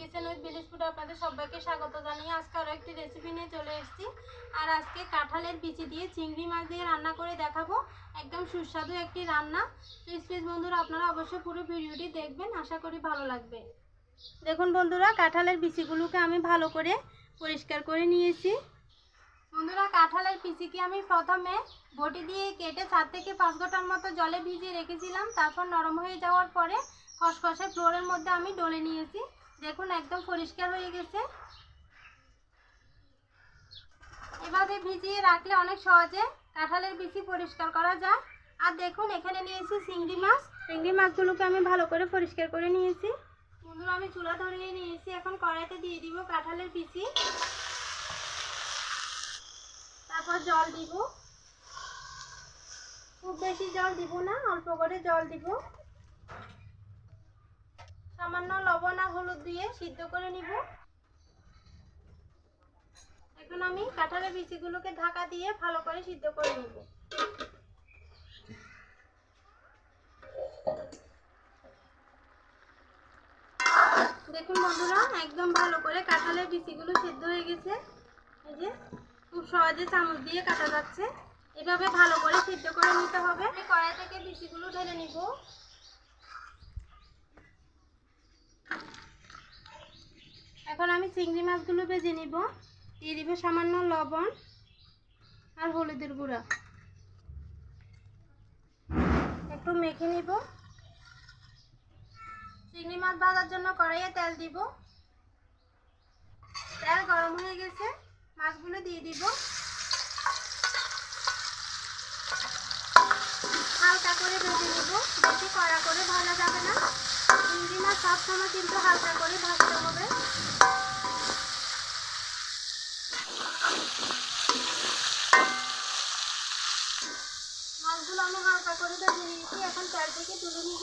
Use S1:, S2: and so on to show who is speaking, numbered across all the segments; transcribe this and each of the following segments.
S1: Kitchen with village food আপনাদের সবাইকে স্বাগত জানিয়ে আজকে আরও একটি রেসিপি নিয়ে চলে এসেছি। আর আজকে কাঁঠালের বিচি দিয়ে চিংড়ি মাছ দিয়ে রান্না করে দেখাবো। একদম সুস্বাদু একটি রান্না। প্লিজ বন্ধুরা আপনারা অবশ্যই পুরো ভিডিওটি দেখবেন, আশা করি ভালো লাগবে। দেখুন বন্ধুরা, কাঁঠালের বিচিগুলোকে আমি ভালো করে পরিষ্কার করে নিয়েছি। বন্ধুরা, কাঁঠালের বিচিকে আমি প্রথমে বটি দিয়ে কেটে 4 থেকে 5 ঘন্টার মতো জলে ভিজিয়ে রেখেছিলাম। তারপর নরম হয়ে যাওয়ার পরে খসখসে ফ্লোরের মধ্যে আমি ডলে নিয়েছি। দেখুন একদম পরিষ্কার হয়ে গেছে। এভাবে ভিজিয়ে রাখলে অনেক সহজে কাঁঠালের বিচি পরিষ্কার করা যায়। আর দেখুন এখানে নিয়েছি চিংড়ি মাছ। চিংড়ি মাছগুলোকে আমি ভালো করে পরিষ্কার করে নিয়েছি। বন্ধুরা, আমি চুলা ধরিয়ে নিয়েছি। এখন কড়াইতে দিয়ে দিব কাঁঠালের বিচি, তারপর জল দিব। খুব বেশি জল দিব না, অল্প করে জল দিব। সামান্য লবণ আর হলুদ দিয়ে সিদ্ধ করে নিব। এখন আমি কাঁঠালের বিচিগুলোকে ঢাকা দিয়ে ভালো করে সিদ্ধ করে নিব। দেখুন বন্ধুরা, একদম ভালো করে কাঁঠালের বিচিগুলো সিদ্ধ হয়ে গেছে। এই যে খুব সহজে চামচ দিয়ে কাটা যাচ্ছে। এভাবে ভালো করে সিদ্ধ করে নিতে হবে। আমি কড়াই থেকে বিচিগুলো ঢেলে নিব। এখন আমি চিংড়ি মাছগুলো ভেজে নিব। দিয়ে দিব সামান্য লবণ আর হলুদের গুঁড়া। একটু মেখে নিব। চিংড়ি মাছ ভাজার জন্য কড়াইয়ে তেল দিব। তেল গরম হয়ে গেছে, মাছগুলো দিয়ে দিব। হালকা করে ভেজে নিব, বেশি কড়া করে ভাজা যাবে না। চিংড়ি মাছ সবসময় কিন্তু হালকা করে ভাজতে হবে। মাছগুলো আমি হালকা করে ভেজে নিয়েছি। এখন তেল থেকে তুলে নিব।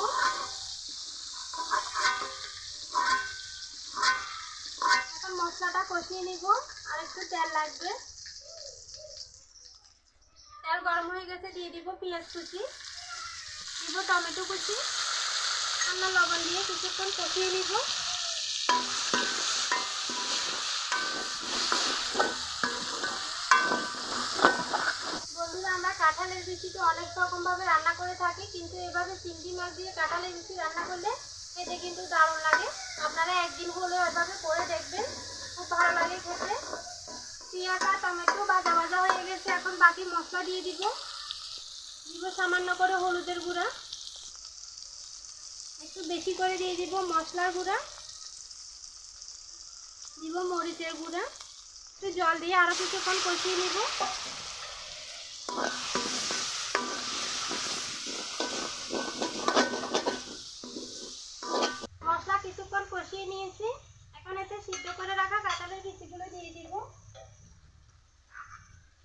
S1: এখন মশলাটা কষিয়ে নিব, আর একটু তেল লাগবে। তেল গরম হয়ে গেছে, দিয়ে দিব পেঁয়াজ কুচি, দিব টমেটো কুচি, সামান্য লবণ দিয়ে কিছুক্ষণ কষিয়ে নিব। বন্ধুরা, আমরা কাঁঠালের বিচি তো অনেক রকমভাবে রান্না করে থাকি, কিন্তু এভাবে চিংড়ি মাছ দিয়ে কাঁঠালের বিচি রান্না করলে খেতে কিন্তু দারুণ লাগে। আপনারা একদিন হলেও এভাবে করে দেখবেন, খুব ভালো লাগে খেতে। পেঁয়াজ আর টমেটো ভাজা ভাজা হয়ে গেছে। এখন বাকি মশলা দিয়ে দিব। দিব সামান্য করে হলুদের গুঁড়া, একটু বেশি করে দিয়ে দিব মশলার গুঁড়া, দিব মরিচের গুঁড়া। একটু জল দিয়ে আরও কিছুক্ষণ কষিয়ে নিব। মশলা কিছুক্ষণ কষিয়ে নিয়েছি। এখন এতে সিদ্ধ করে রাখা কাঁঠালের বিচিগুলো দিয়ে দিব।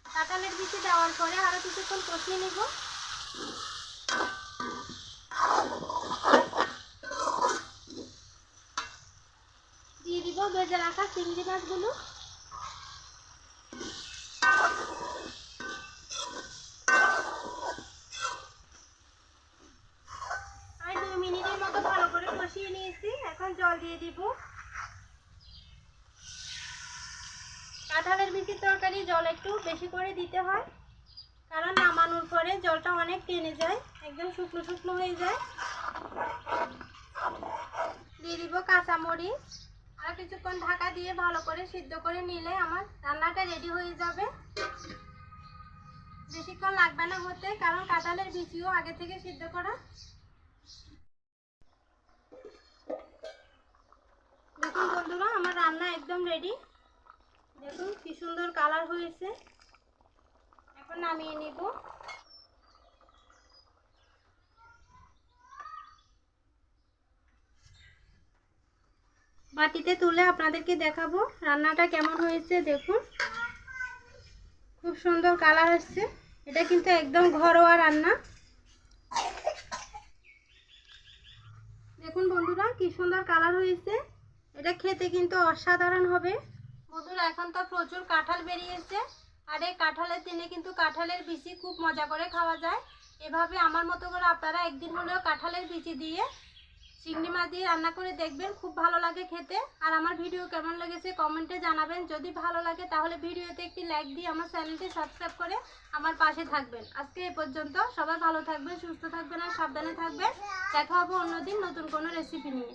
S1: কাঁঠালের বিচি দেওয়ার পরে আরও কিছুক্ষণ কষিয়ে নিব। দিয়ে দিব ভেজে রাখা চিংড়ি মাছগুলো। আমি 2 মিনিটের মতো ভালো করে কষিয়ে নিয়েছি। এখন জল দিয়ে দিব। কাঁঠালের বিচির তরকারি জল একটু বেশি করে দিতে হয়, কারণ নামানোর পরে জলটা অনেক টেনে যায়, একদম শুকনো শুকনো হয়ে যায়। দিয়ে দিব কাঁচামরিচ। আর কিছুক্ষণ ঢাকা দিয়ে ভালো করে সিদ্ধ করে নিলে আমার রান্নাটা রেডি হয়ে যাবে। বেশিক্ষণ লাগবে না হতে, কারণ কাঁঠালের বিচিও আগে থেকে সিদ্ধ করা। দেখুন বন্ধুরা, আমার রান্না একদম রেডি। দেখুন কি সুন্দর কালার হয়েছে। এখন নামিয়ে নিব। বাটিতে তুলে আপনাদেরকে দেখাবো রান্নাটা কেমন হয়েছে। দেখুন খুব সুন্দর কালার আসছে। এটা কিন্তু একদম ঘরোয়া রান্না। দেখুন বন্ধুরা, কি সুন্দর কালার হয়েছে। এটা খেতে কিন্তু অসাধারণ হবে। বন্ধুরা, এখন তো প্রচুর কাঁঠাল বেরিয়েছে, আর এই কাঁঠালের দিনে কিন্তু কাঁঠালের বিচি খুব মজা করে খাওয়া যায়। এভাবে আমার মতো করে আপনারা একদিন হলেও কাঁঠালের বিচি দিয়ে চিংড়ি মাছ দিয়ে রান্না করে দেখবেন, খুব ভালো লাগে খেতে। আর আমার ভিডিও কেমন লেগেছে কমেন্টে জানাবেন। যদি ভালো লাগে তাহলে ভিডিওতে একটি লাইক দিয়ে আমার চ্যানেলটি সাবস্ক্রাইব করে আমার পাশে থাকবেন। আজকে এ পর্যন্ত। সবাই ভালো থাকবেন, সুস্থ থাকবেন আর সাবধানে থাকবেন। দেখা হবে অন্যদিন নতুন কোনো রেসিপি নিয়ে।